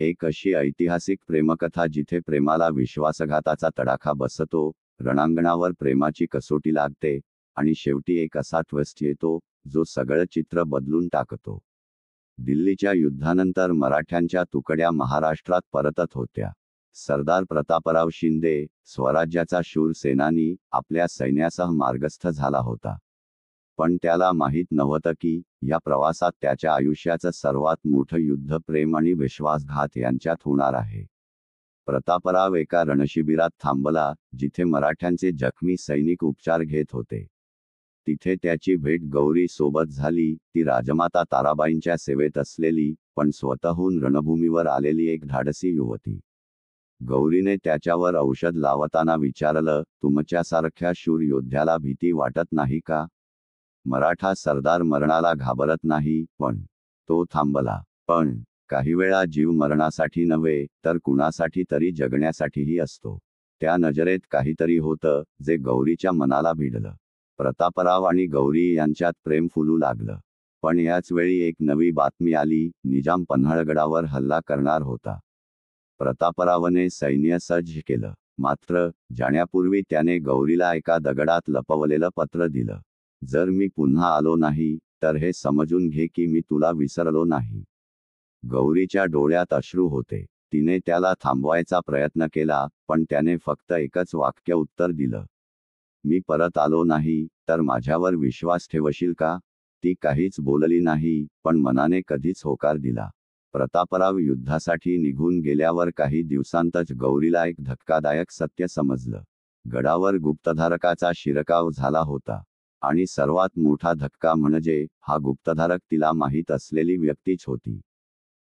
एक अशी ऐतिहासिक प्रेमकथा जिथे प्रेमाला विश्वासघाताचा तडाखा बसतो, रणांगणावर प्रेमाची कसोटी लागते आणि शेवटी एक असा ट्विस्ट येतो जो सगळं चित्र बदलून टाकतो. दिल्लीच्या युद्धानंतर मराठ्यांच्या तुकड्या महाराष्ट्रात परतत होत्या. सरदार प्रतापराव शिंदे, स्वराज्याचा शूर सेनानी, आपल्या सैन्यासह मार्गस्थ झाला होता. पण त्याला माहीत नव्हतं की या प्रवासात त्याच्या आयुष्याचं सर्वात मोठं युद्ध प्रेम आणि विश्वासघात यांच्यात होणार आहे. प्रतापराव एका रणशिबिरात थांबला, जिथे मराठ्यांचे जखमी सैनिक उपचार घेत होते. तिथे त्याची भेट गौरी सोबत झाली, ती राजमाता ताराबाईंच्या सेवेत असलेली, पण स्वतःहून रणभूमीवर आलेली एक धाडसी युवती. गौरीने त्याच्यावर औषध लावताना विचारलं, तुमच्यासारख्या शूर योद्ध्याला भीती वाटत नाही का? मराठा सरदार मरणाला घाबरत नाही, पण तो थांबला. पण काही वेळा जीव मरणासाठी नव्हे, तर कुणासाठी तरी जगण्यासाठीही असतो. त्या नजरेत काहीतरी होतं, जे गौरीच्या मनाला भिडलं. प्रतापराव आणि गौरी यांच्यात प्रेम फुलू लागलं. पण याच वेळी एक नवी बातमी आली, निजाम पन्हाळगडावर हल्ला करणार होता. प्रतापरावने सैन्य सज्ज केलं. मात्र जाण्यापूर्वी त्याने गौरीला एका दगडात लपवलेलं पत्र दिलं. जर मी पुन्हा आलो नाही, तर हे समजून घे की मी तुला विसरलो नाही. गौरीच्या डोळ्यात अश्रू होते. तिने त्याला थांबवायचा प्रयत्न केला, पण त्याने फक्त एकच वाक्य उत्तर दिलं, मी परत आलो नाही, तर माझ्यावर विश्वास ठेवशील का? ती काहीच बोलली नाही, पण मनाने कधीच होकार दिला. प्रतापराव युद्धासाठी निघून गेल्यावर काही दिवसांतच गौरीला एक धक्कादायक सत्य समजलं. गडावर गुप्तधारकाचा शिरकाव झाला होता. आणि सर्वात मोठा धक्का म्हणजे हा गुप्तधारक तिला माहीत असलेली व्यक्तीच होती.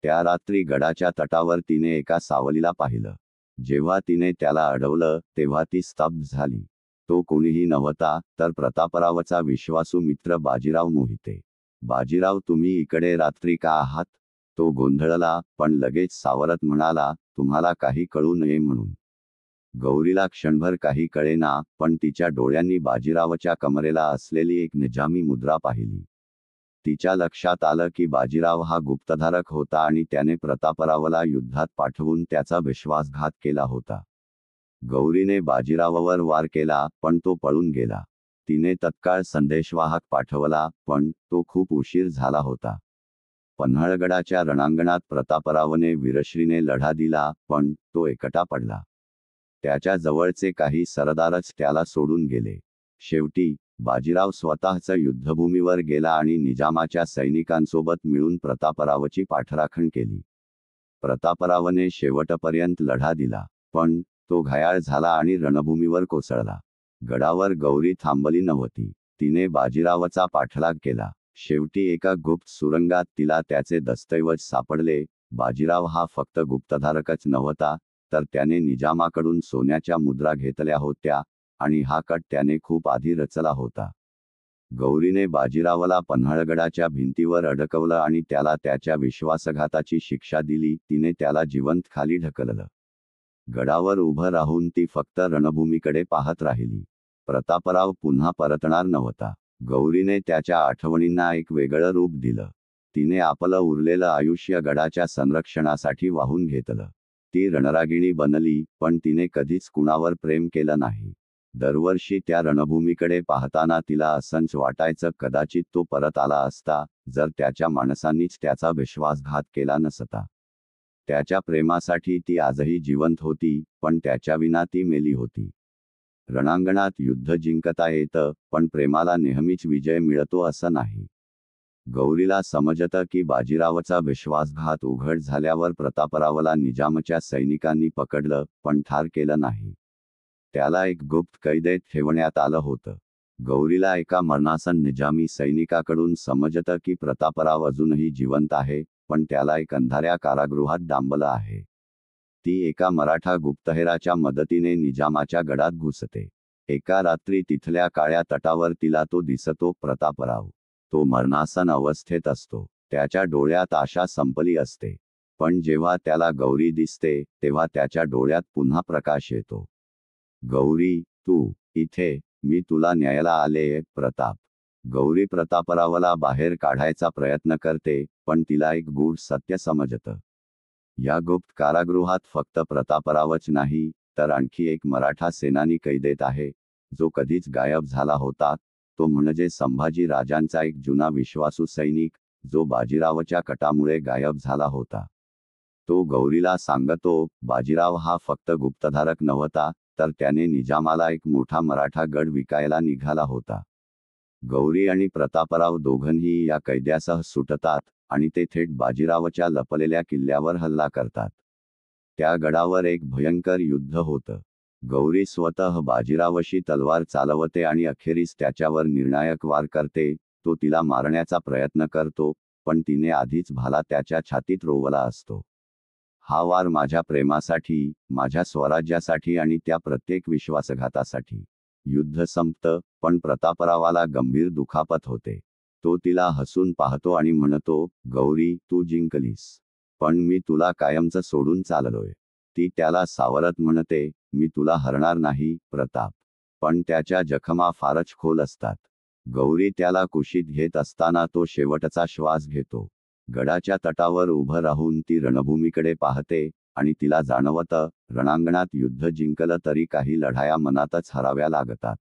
त्या रात्री गडाच्या तटावर तिने एका सावलीला पाहिलं. जेव्हा तिने त्याला अडवलं, तेव्हा ती स्तब्ध झाली. तो कोणीही नव्हता, तर प्रतापरावचा विश्वासू मित्र बाजीराव मोहिते. बाजीराव, तुम्ही इकडे रात्री का आहात? तो गोंधळला, पण लगेच सावरत म्हणाला, तुम्हाला काही कळू नये म्हणून. गौरीला क्षणभर काही कळेना, पण तिच्या डोळ्यांनी बाजीरावच्या कमरेला असलेली एक निजामी मुद्रा पाहिली. तिच्या लक्षात आलं की बाजीराव हा गुप्तधारक होता आणि त्याने प्रतापरावला युद्धात पाठवून त्याचा विश्वासघात केला होता. गौरीने बाजीरावावर वार केला, पण तो पळून गेला. तिने तत्काळ संदेशवाहक पाठवला, पण तो खूप उशीर झाला होता. पन्हाळगडाच्या रणांगणात प्रतापरावने वीरश्रीने लढा दिला, पण तो एकटा पडला. त्याच्या जवळचे काही सरदारच त्याला सोडून गेले. शेवटी बाजीराव स्वतःच युद्धभूमीवर गेला आणि निजामाच्या सैनिकांसोबत मिळून प्रतापरावची पाठराखण केली. प्रतापरावने शेवटपर्यंत लढा दिला, पण तो घायाळ झाला आणि रणभूमीवर कोसळला. गडावर गौरी थांबली नव्हती. तिने बाजीरावाचा पाठलाग केला. शेवटी एका गुप्त सुरंगात तिला त्याचे दस्तऐवज सापडले. बाजीराव हा फक्त गुप्तधारकच नव्हता, तर त्याने निजामाकडून सोन्याच्या मुद्रा घेतल्या होत्या आणि हा कट त्याने खूप आधी रचला होता. गौरीने बाजीरावाला पन्हाळगडाच्या भिंतीवर अडकवलं आणि त्याला त्याच्या विश्वासघाताची शिक्षा दिली. तिने त्याला जिवंत खाली ढकललं. गडावर उभं राहून ती फक्त रणभूमीकडे पाहत राहिली. प्रतापराव पुन्हा परतणार नव्हता. गौरीने त्याच्या आठवणींना एक वेगळं रूप दिलं. तिने आपलं उरलेलं आयुष्य गडाच्या संरक्षणासाठी वाहून घेतलं. ती रणरागिणी बनली, पण तिने कधीच कुणावर प्रेम केलं नाही. दरवर्षी त्या रणभूमीकडे पाहताना तिला असंच वाटायचं, कदाचित तो परत आला असता, जर त्याच्या माणसांनीच त्याचा विश्वासघात केला नसता. त्याच्या प्रेमासाठी ती आजही जिवंत होती, पण त्याच्याविना ती मेली होती. रणांगणात युद्ध जिंकता येतं, पण प्रेमाला नेहमीच विजय मिळतो असं नाही. गौरीला समजतं की बाजीरावचा विश्वासघात उघड झाल्यावर प्रतापरावला निजामच्या सैनिकांनी पकडलं, पण ठार केलं नाही. त्याला एक गुप्त कैदेत ठेवण्यात आलं होतं. गौरीला एका मरणासन निजामी सैनिकाकडून समजतं की प्रतापराव अजूनही जिवंत आहे, पण त्याला एक अंधाऱ्या कारागृहात डांबलं आहे. ती एका मराठा गुप्तहेराच्या मदतीने निजामाच्या गडात घुसते. एका रात्री तिथल्या काळ्या तटावर तिला तो दिसतो, प्रतापराव. तो मरणासन अवस्थेत असतो. त्याच्या डोळ्यात आशा संपली असते. पण जेव्हा त्याला गौरी दिसते, तेव्हा त्याच्या डोळ्यात पुन्हा प्रकाश येतो. गौरी, तू इथे, मी तुला न्यायला आलेय, प्रताप. गौरी प्रतापरावला बाहेर काढायचा प्रयत्न करते, पण तिला एक गूढ सत्य समजतं. या गुप्त कारागृहात फक्त प्रतापरावच नाही, तर आणखी एक मराठा सेनानी कैदेत आहे, जो कधीच गायब झाला होता, तो म्हणजे संभाजी राजांचा एक जुना विश्वासू सैनिक, जो बाजीरावच्या कटामुळे गायब झाला होता. तो गौरीला सांगतो, बाजीराव हा फक्त गुप्तधारक नव्हता, तर त्याने निजामाला एक मोठा मराठा गड विकायला निघाला होता. गौरी आणि प्रतापराव दोघंही या कैद्यासह सुटतात आणि ते थेट बाजीरावच्या लपलेल्या किल्ल्यावर हल्ला करतात. त्या गडावर एक भयंकर युद्ध होतं. गौरी स्वतः बाजीरावशी तलवार चालवते आणि अखेरीस त्याच्यावर निर्णायक वार करते. तो तिला मारण्याचा प्रयत्न करतो, पण तिने आधीच भाला त्याच्या छातीत रोवला असतो. हा वार माझ्या प्रेमासाठी, माझ्या स्वराज्यासाठी आणि त्या प्रत्येक विश्वासघातासाठी. युद्ध संपतं, पण प्रतापरावाला गंभीर दुखापत होते. तो तिला हसून पाहतो आणि म्हणतो, गौरी, तू जिंकलीस. पण मी तुला कायमचं सोडून चाललोय. ती त्याला सावरत म्हणते, मी तुला हरणार नाही, प्रताप. पण त्याच्या जखमा फारच खोल असतात. गौरी त्याला कुशीत घेत असताना तो शेवटचा श्वास घेतो. गडाच्या तटावर उभं राहून ती रणभूमीकडे पाहते आणि तिला जाणवतं, रणांगणात युद्ध जिंकलं तरी काही लढाया मनातच हराव्या लागतात.